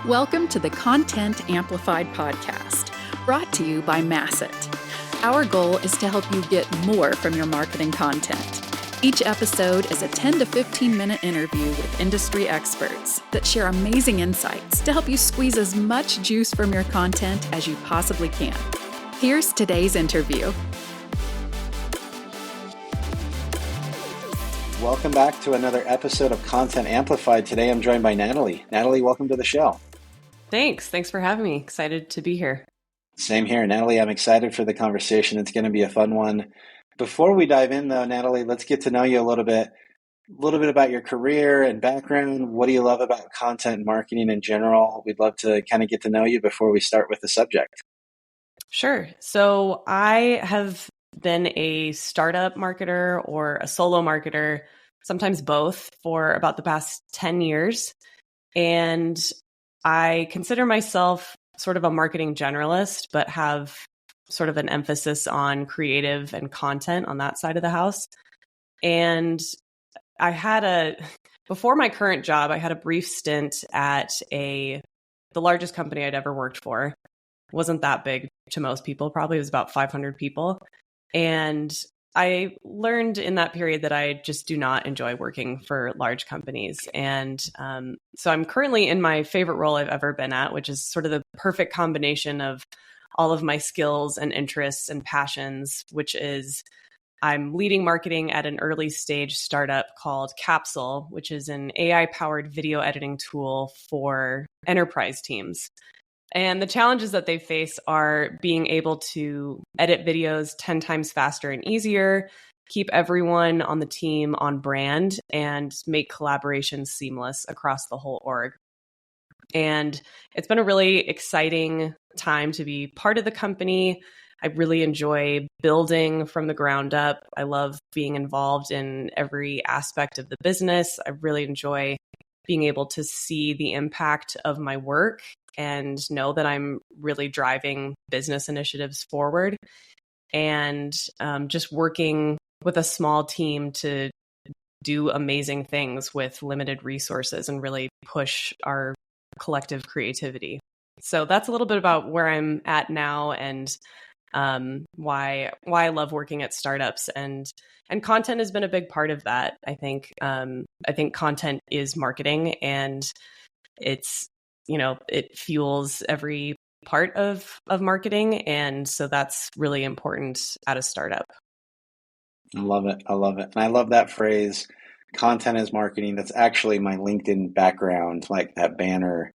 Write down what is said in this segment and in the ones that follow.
Welcome to the Content Amplified podcast, brought to you by Masset. Our goal is to help you get more from your marketing content. Each episode is a 10 to 15 minute interview with industry experts that share amazing insights to help you squeeze as much juice from your content as you possibly can. Here's today's interview. Welcome back to another episode of Content Amplified. Today I'm joined by Natalie. Natalie, welcome to the show. Thanks for having me. Excited to be here. Same here. Natalie, I'm excited for the conversation. It's going to be a fun one. Before we dive in though, Natalie, let's get to know you a little bit about your career and background. What do you love about content marketing in general? We'd love to kind of get to know you before we start with the subject. Sure. So I have been a startup marketer or a solo marketer, sometimes both, for about the past 10 years. And I consider myself sort of a marketing generalist, but have sort of an emphasis on creative and content on that side of the house. And before my current job, I had a brief stint at the largest company I'd ever worked for. It wasn't that big to most people, probably it was about 500 people. And I learned in that period that I just do not enjoy working for large companies. And so I'm currently in my favorite role I've ever been at, which is sort of the perfect combination of all of my skills and interests and passions, which is I'm leading marketing at an early stage startup called Capsule, which is an AI-powered video editing tool for enterprise teams. And the challenges that they face are being able to edit videos 10 times faster and easier, keep everyone on the team on brand, and make collaboration seamless across the whole org. And it's been a really exciting time to be part of the company. I really enjoy building from the ground up. I love being involved in every aspect of the business. I really enjoy being able to see the impact of my work and know that I'm really driving business initiatives forward, and just working with a small team to do amazing things with limited resources and really push our collective creativity. So that's a little bit about where I'm at now and why I love working at startups, and content has been a big part of that. I think content is marketing, and it's, it fuels every part of marketing. And so that's really important at a startup. I love it. And I love that phrase, content is marketing. That's actually my LinkedIn background, like that banner.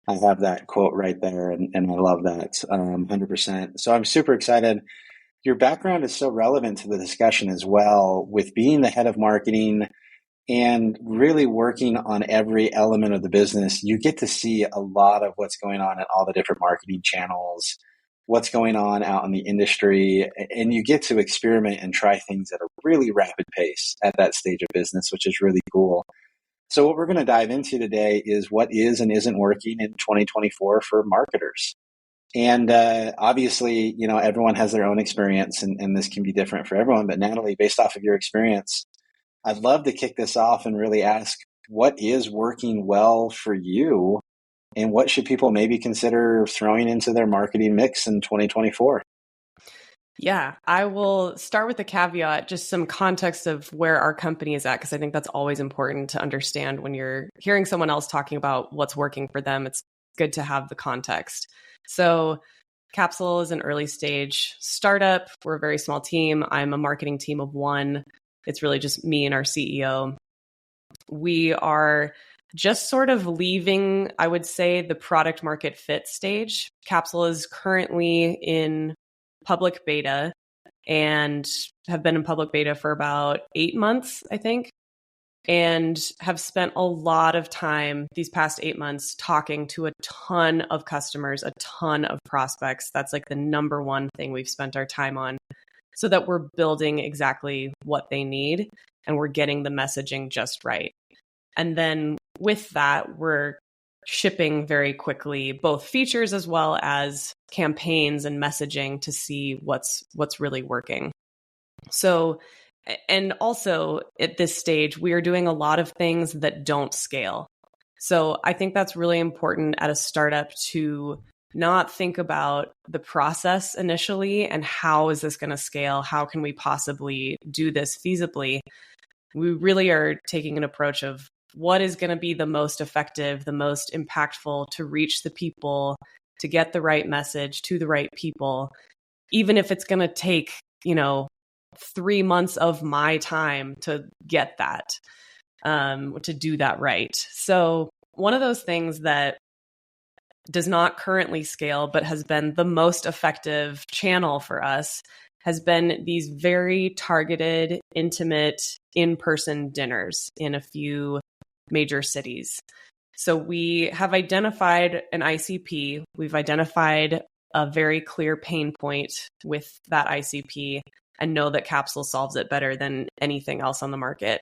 I have that quote right there, and I love that 100%. So I'm super excited. Your background is so relevant to the discussion as well, with being the head of marketing and really working on every element of the business. You get to see a lot of what's going on in all the different marketing channels, what's going on out in the industry, and you get to experiment and try things at a really rapid pace at that stage of business, which is really cool. So what we're going to dive into today is what is and isn't working in 2024 for marketers. And obviously, everyone has their own experience, and this can be different for everyone. But Natalie, based off of your experience, I'd love to kick this off and really ask, what is working well for you, and what should people maybe consider throwing into their marketing mix in 2024? Yeah, I will start with the caveat, just some context of where our company is at, because I think that's always important to understand when you're hearing someone else talking about what's working for them. It's good to have the context. So Capsule is an early stage startup. We're a very small team. I'm a marketing team of one. It's really just me and our CEO. We are just sort of leaving, I would say, the product market fit stage. Capsule is currently in public beta and have been in public beta for about 8 months, I think, and have spent a lot of time these past 8 months talking to a ton of customers, a ton of prospects. That's like the number one thing we've spent our time on, so that we're building exactly what they need and we're getting the messaging just right. And then with that, we're shipping very quickly both features as well as campaigns and messaging to see what's really working. So, and also at this stage, we are doing a lot of things that don't scale. So I think that's really important at a startup to not think about the process initially and how is this going to scale? How can we possibly do this feasibly? We really are taking an approach of what is going to be the most effective, the most impactful to reach the people, to get the right message to the right people, even if it's going to take, 3 months of my time to get that, to do that right. So one of those things that does not currently scale, but has been the most effective channel for us has been these very targeted, intimate, in-person dinners in a few major cities. So we have identified an ICP. We've identified a very clear pain point with that ICP and know that Capsule solves it better than anything else on the market.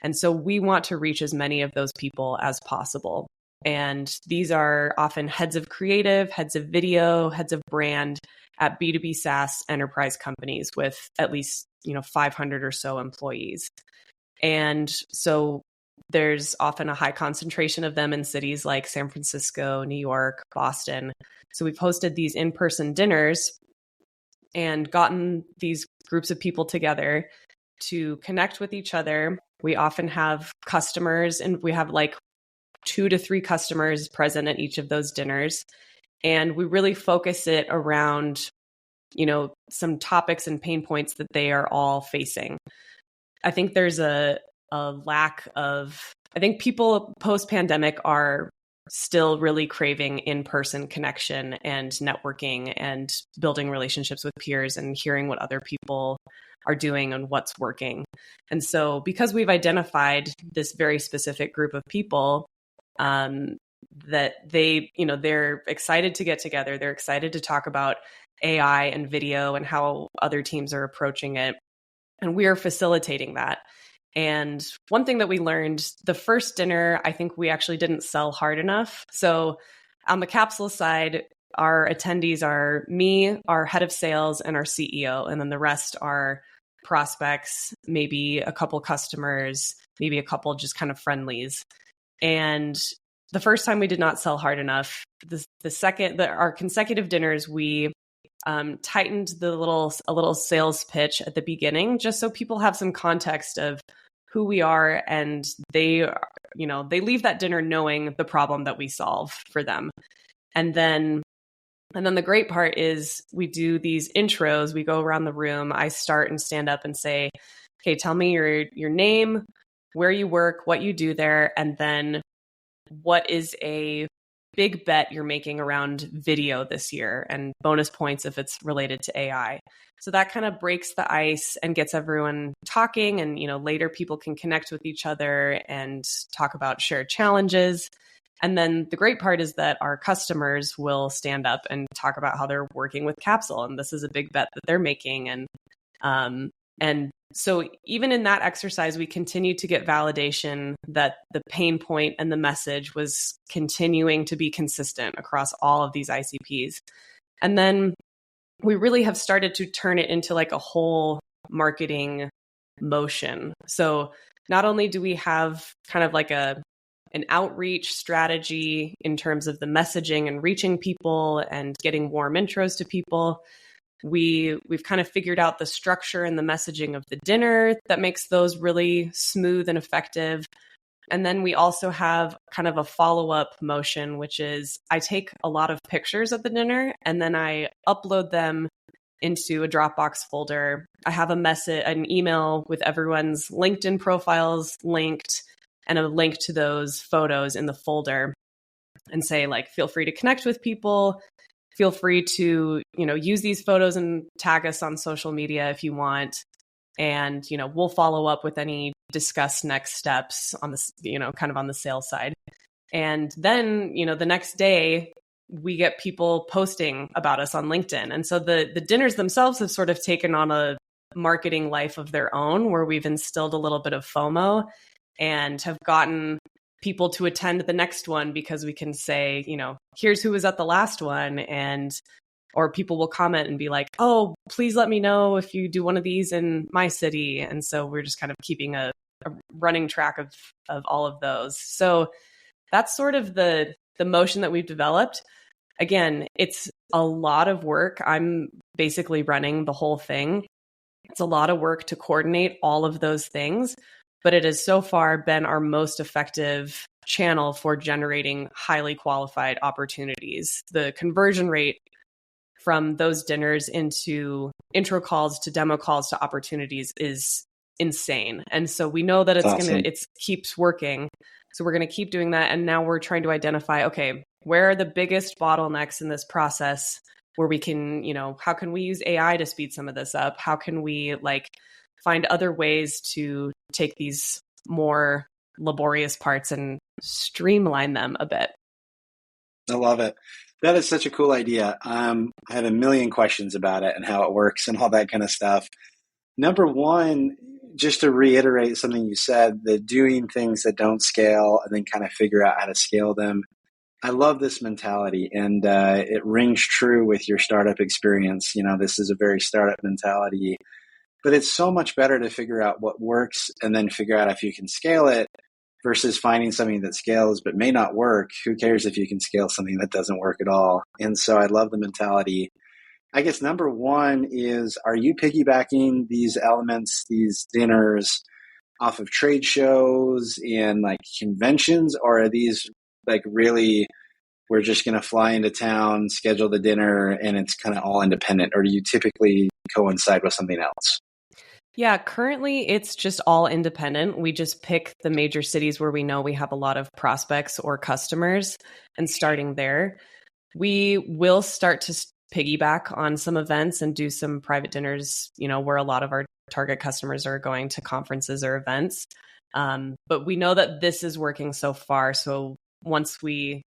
And so we want to reach as many of those people as possible. And these are often heads of creative, heads of video, heads of brand at B2B SaaS enterprise companies with at least, 500 or so employees. And so there's often a high concentration of them in cities like San Francisco, New York, Boston. So we've hosted these in-person dinners and gotten these groups of people together to connect with each other. We often have customers, and we have like 2 to 3 customers present at each of those dinners. And we really focus it around, some topics and pain points that they are all facing. I think there's a lack of, I think people post-pandemic are still really craving in-person connection and networking and building relationships with peers and hearing what other people are doing and what's working. And so because we've identified this very specific group of people, that they're excited to get together. They're excited to talk about AI and video and how other teams are approaching it. And we are facilitating that. And one thing that we learned, the first dinner, I think we actually didn't sell hard enough. So on the Capsule side, our attendees are me, our head of sales, and our CEO. And then the rest are prospects, maybe a couple customers, maybe a couple just kind of friendlies. And the first time we did not sell hard enough. Our consecutive dinners, we tightened a little sales pitch at the beginning, just so people have some context of who we are, and they leave that dinner knowing the problem that we solve for them. And then the great part is we do these intros. We go around the room. I start and stand up and say, "Okay, tell me your name, where you work, what you do there, and then what is a big bet you're making around video this year, and bonus points if it's related to AI." So that kind of breaks the ice and gets everyone talking, and later people can connect with each other and talk about shared challenges. And then the great part is that our customers will stand up and talk about how they're working with Capsule, and this is a big bet that they're making. And so even in that exercise, we continue to get validation that the pain point and the message was continuing to be consistent across all of these ICPs. And then we really have started to turn it into like a whole marketing motion. So not only do we have kind of like an outreach strategy in terms of the messaging and reaching people and getting warm intros to people, we've kind of figured out the structure and the messaging of the dinner that makes those really smooth and effective. And then we also have kind of a follow-up motion, which is I take a lot of pictures of the dinner and then I upload them into a Dropbox folder. I have an email with everyone's LinkedIn profiles linked and a link to those photos in the folder, and say, like, feel free to connect with people. Feel free to, use these photos and tag us on social media if you want. And, we'll follow up with any discussed next steps on this, kind of on the sales side. And then, the next day we get people posting about us on LinkedIn. And so the dinners themselves have sort of taken on a marketing life of their own, where we've instilled a little bit of FOMO and have gotten people to attend the next one because we can say, here's who was at the last one. Or people will comment and be like, oh, please let me know if you do one of these in my city. And so we're just kind of keeping a running track of all of those. So that's sort of the motion that we've developed. Again, it's a lot of work. I'm basically running the whole thing. It's a lot of work to coordinate all of those things, but it has so far been our most effective channel for generating highly qualified opportunities. The conversion rate from those dinners into intro calls to demo calls to opportunities is insane. And so we know that it keeps working. So we're going to keep doing that. And now we're trying to identify, okay, where are the biggest bottlenecks in this process where we can, how can we use AI to speed some of this up? How can we find other ways to take these more laborious parts and streamline them a bit? I love it. That is such a cool idea. I have a million questions about it and how it works and all that kind of stuff. Number one, just to reiterate something you said, the doing things that don't scale and then kind of figure out how to scale them. I love this mentality, and it rings true with your startup experience. This is a very startup mentality, but it's so much better to figure out what works and then figure out if you can scale it versus finding something that scales but may not work. Who cares if you can scale something that doesn't work at all? And so I love the mentality. I guess number one is, are you piggybacking these elements, these dinners, off of trade shows and conventions, or are these really, we're just going to fly into town, schedule the dinner, and it's kind of all independent? Or do you typically coincide with something else? Yeah, currently it's just all independent. We just pick the major cities where we know we have a lot of prospects or customers, and starting there. We will start to piggyback on some events and do some private dinners, where a lot of our target customers are going to conferences or events. But we know that this is working so far. So once we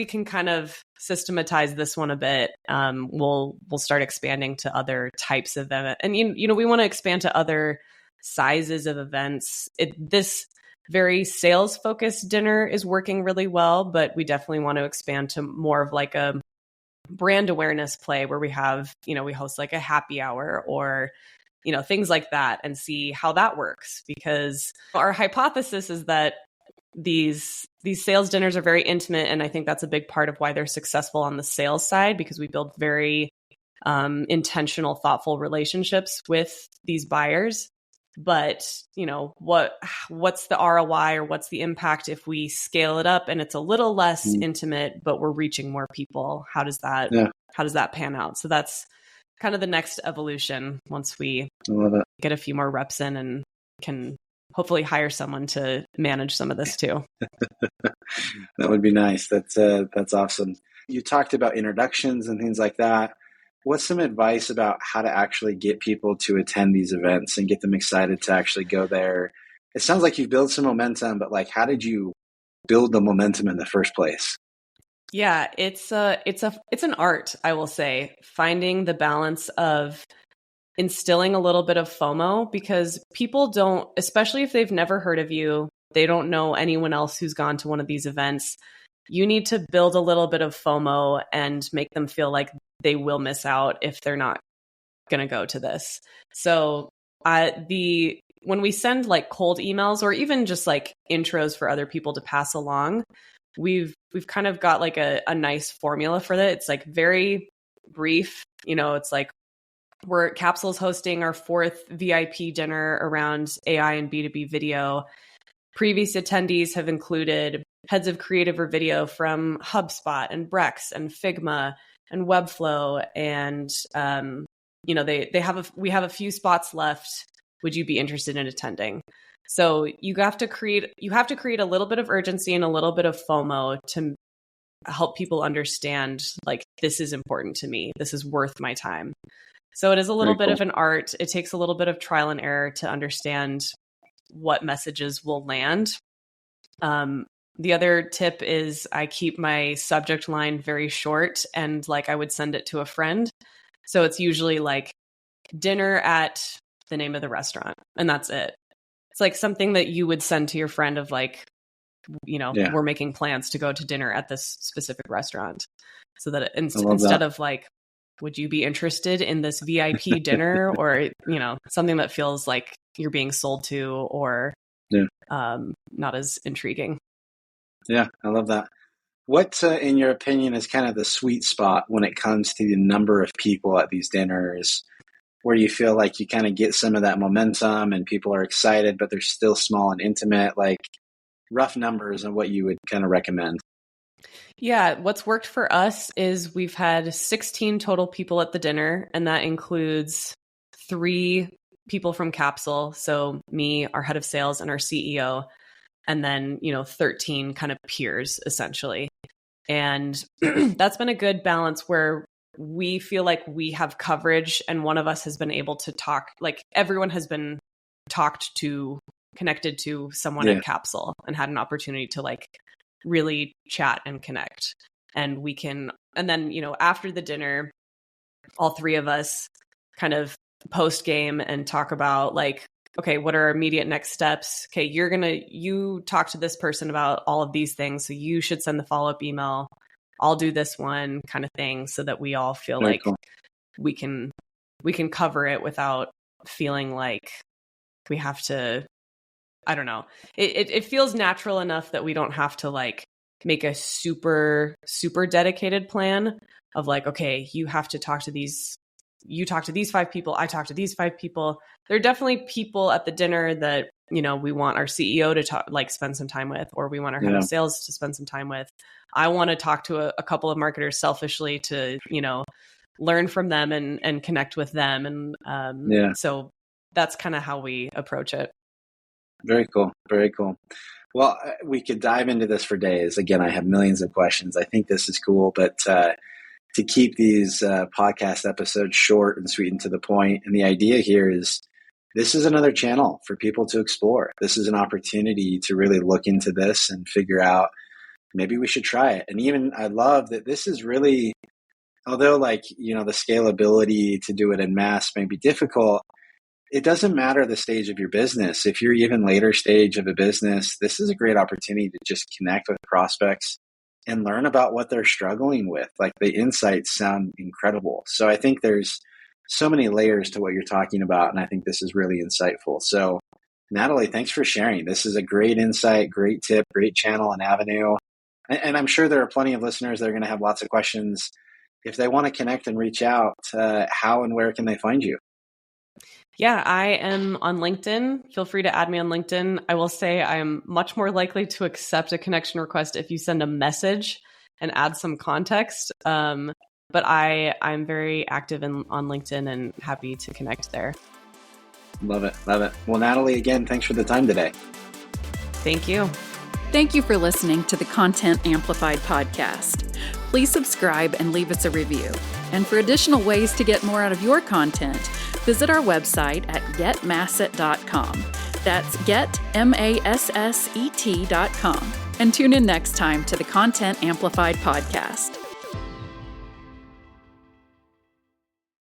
can kind of systematize this one a bit, we'll start expanding to other types of events. And we want to expand to other sizes of events. This very sales focused dinner is working really well, but we definitely want to expand to more of a brand awareness play where we have, we host a happy hour or things like that, and see how that works. Because our hypothesis is that these sales dinners are very intimate, and I think that's a big part of why they're successful on the sales side, because we build very intentional, thoughtful relationships with these buyers. But what's the ROI, or what's the impact if we scale it up and it's a little less intimate, but we're reaching more people? How does that pan out? So that's kind of the next evolution once we get a few more reps in and can hopefully hire someone to manage some of this too. That would be nice. That's awesome. You talked about introductions and things like that. What's some advice about how to actually get people to attend these events and get them excited to actually go there? It sounds like you've built some momentum, but how did you build the momentum in the first place? Yeah, it's an art, I will say, finding the balance of instilling a little bit of FOMO, because people don't, especially if they've never heard of you, they don't know anyone else who's gone to one of these events. You need to build a little bit of FOMO and make them feel like they will miss out if they're not going to go to this. So when we send cold emails or even just intros for other people to pass along, we've kind of got a nice formula for that. It's very brief. It's Capsule's hosting our 4th VIP dinner around AI and B2B video. Previous attendees have included heads of creative or video from HubSpot and Brex and Figma and Webflow, and we have a few spots left. Would you be interested in attending? So you have to create a little bit of urgency and a little bit of FOMO to help people understand this is important to me. This is worth my time. So it is a little bit of an art. It takes a little bit of trial and error to understand what messages will land. The other tip is I keep my subject line very short, and I would send it to a friend. So it's usually dinner at the name of the restaurant, and that's it. It's something that you would send to your friend of we're making plans to go to dinner at this specific restaurant, so that instead of would you be interested in this VIP dinner, or something that feels like you're being sold to, or not as intriguing. Yeah, I love that. What, in your opinion, is kind of the sweet spot when it comes to the number of people at these dinners, where you feel like you kind of get some of that momentum and people are excited, but they're still small and intimate? Like rough numbers and what you would kind of recommend. Yeah, what's worked for us is we've had 16 total people at the dinner, and that includes 3 people from Capsule. So me, our head of sales, and our CEO, and then, 13 kind of peers essentially. And that's been a good balance where we feel like we have coverage and one of us has been able to talk, like everyone has been connected to someone at Capsule and had an opportunity to like really chat and connect. And then, after the dinner, all 3 of us kind of post game and talk about like, okay, what are our immediate next steps? Okay, you talk to this person about all of these things. So you should send the follow-up email. I'll do this one kind of thing so that we all feel Very like cool. we can cover it without feeling like we have to, I don't know. It feels natural enough that we don't have to like make a super, super dedicated plan of like, okay, you have to talk to these 5 people, I talk to these 5 people. There are definitely people at the dinner that, we want our CEO to spend some time with, or we want our head of sales to spend some time with. I want to talk to a couple of marketers selfishly to, learn from them and connect with them. And so that's kind of how we approach it. Very cool. Very cool. Well, we could dive into this for days. Again, I have millions of questions. I think this is cool, but to keep these podcast episodes short and sweet and to the point. And the idea here is this is another channel for people to explore. This is an opportunity to really look into this and figure out maybe we should try it. And even I love that this is really, although the scalability to do it in mass may be difficult, it doesn't matter the stage of your business. If you're even later stage of a business, this is a great opportunity to just connect with prospects and learn about what they're struggling with. Like the insights sound incredible. So I think there's so many layers to what you're talking about. And I think this is really insightful. So Natalie, thanks for sharing. This is a great insight, great tip, great channel and avenue. And I'm sure there are plenty of listeners that are going to have lots of questions. If they want to connect and reach out, how and where can they find you? Yeah, I am on LinkedIn. Feel free to add me on LinkedIn. I will say I am much more likely to accept a connection request if you send a message and add some context. But I'm very active on LinkedIn and happy to connect there. Love it. Love it. Well, Natalie, again, thanks for the time today. Thank you. Thank you for listening to the Content Amplified podcast. Please subscribe and leave us a review. And for additional ways to get more out of your content, visit our website at getmasset.com. That's getmasset.com. And tune in next time to the Content Amplified podcast.